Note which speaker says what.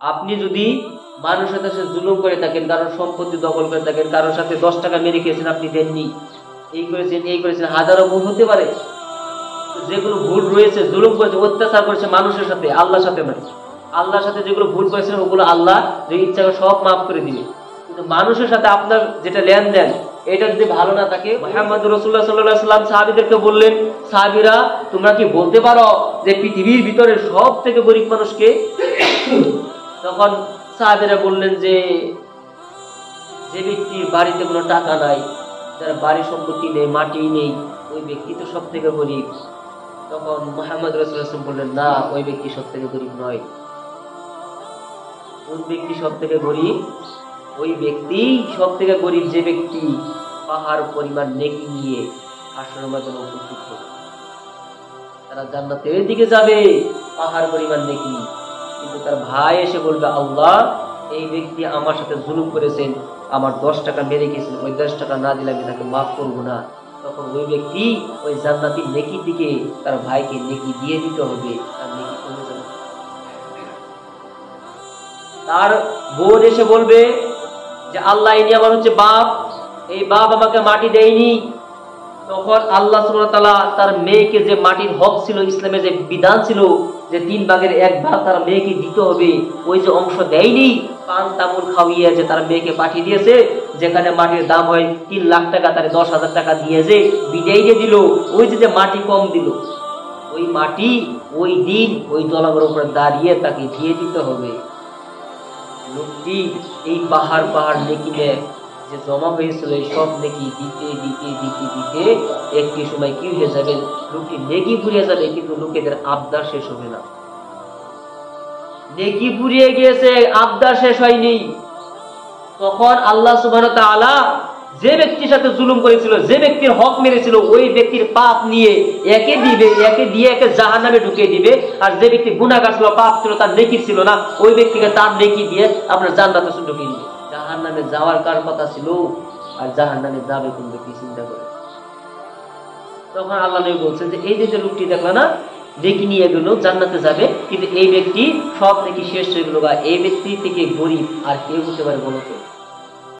Speaker 1: আপনি যদি মানুষের সাথে জুলুম করে থাকেন, কারোর সম্পত্তি দখল করে থাকেন, কারোর সাথে 10 টাকা মেরে খেয়েছেন, আপনি দেননি, এই করেছেন, হাজারো ভুল হতে পারে। যেগুলো ভুল রয়েছে, জুলুম করেছে, অত্যাচার করেছে মানুষের সাথে, আল্লাহর সাথে নয়। আল্লাহর সাথে যেগুলো ভুল করেছেন ওগুলো আল্লাহ যে ইচ্ছা করে সব মাফ করে দিবে। কিন্তু মানুষের সাথে আপনার যেটা লেনদেন, এটা যদি ভালো না থাকে, মুহাম্মদ রাসূলুল্লাহ সাল্লাল্লাহু আলাইহি ওয়াসাল্লাম সাহাবীদেরকে বললেন, সাহাবীরা তোমরা কি বলতে পারো যে পৃথিবীর ভিতরে সব থেকে গরিব মানুষকে? তখন সাহাবীরা বললেন যে ব্যক্তির বাড়িতে কোনো টাকা নাই, যার বাড়ি সম্পত্তি নেই, মাটি নেই, ওই ব্যক্তি তো সব থেকে গরিব। তখন মুহাম্মদ রাসূলুল্লাহ সাল্লাল্লাহু আলাইহি ওয়াসাল্লাম বললেন, না, ওই ব্যক্তি সব থেকে গরিব নয়। কোন ব্যক্তি সব থেকে গরিব? ওই ব্যক্তি সব থেকে গরিব যে ব্যক্তি পাহাড় পরিমাণ নেকি নিয়ে হাসরের ময়দানে উপস্থিত হবে। তারা জান্নাতের দিকে যাবে পাহাড় পরিমাণ নেকি, কিন্তু তার ভাই এসে বলবে, আল্লাহ, এই ব্যক্তি আমার সাথে জুলুম করেছেন, আমার 10 টাকা মেরে গেছেন, ওই 10 টাকা না দিলে আমি তাকে মাফ করবো না। তখন ওই ব্যক্তি ওই জান্নাতি নেকির দিকে তার ভাইকে নেকি দিয়ে দিতে হবে, তার নেকি কমে যাবে। তার বোন এসে বলবে যে আল্লাহ, ইনি আমার হচ্ছে বাপ, এই বাপ আমাকে মাটি দেয়নি। তখন আল্লাহ সুবহানাহু ওয়া তাআলা তার মেয়েকে, যে মাটির হক ছিল, ইসলামের যে বিধান ছিল যে 3 ভাগের 1 ভাগ তার মেয়েকে দিতে হবে, ওই যে অংশ দেয়নি, পান তামুল খাওয়িয়ে যে তার মেয়েকে পাঠিয়ে দিয়েছে, যেখানে মাটির দাম হয় 3 লাখ টাকা, তার 10,000 টাকা দিয়ে যে বিদায় দিয়ে দিল, ওই যে মাটি কম দিল, ওই মাটি ওই দিন ওই জলাভূমির উপরে দাঁড়িয়ে তাকে দিয়ে দিতে হবে। লোকটি এই পাহাড় নেকি যে জমা হয়েছিল, এই সব নেকি দিতে দিতে দিতে দিতে একটি সময় কি হয়ে যাবে, লোকটি নেকি ফুরিয়ে যাবে, কিন্তু লোকেদের আবদার শেষ হবে না। নেকি ফুরিয়ে গিয়েছে, আবদার শেষ হয়নি। তখন আল্লাহ সুবহানাহু ওয়া তাআলা যে ব্যক্তির সাথে জুলুম করেছিল, যে ব্যক্তির হক মেরেছিল, ওই ব্যক্তির পাপ নিয়ে একে দিয়ে একে জাহান্নামে ঢুকিয়ে দিবে। আর যে ব্যক্তি গুনাহগার ছিল, পাপ ছিল, তার নেকি ছিল না, ওই ব্যক্তিকে তার নেকি দিয়ে আপনার জান্নাতে ঢুকিয়ে দিবে। জাহান্নামে যাওয়ার কার কথা ছিল, আর জাহান্নামে যাবে কোন ব্যক্তি, চিন্তা করে। তখন আল্লাহ নবী বলছেন যে এই যে লোকটি দেখলা না, নেকি নিয়ে গেল, জান্নাতে যাবে, কিন্তু এই ব্যক্তি সব নেকি শেষ হয়ে গেল। এই ব্যক্তি থেকে গরিব আর কেউ হতে পারে বলো তো?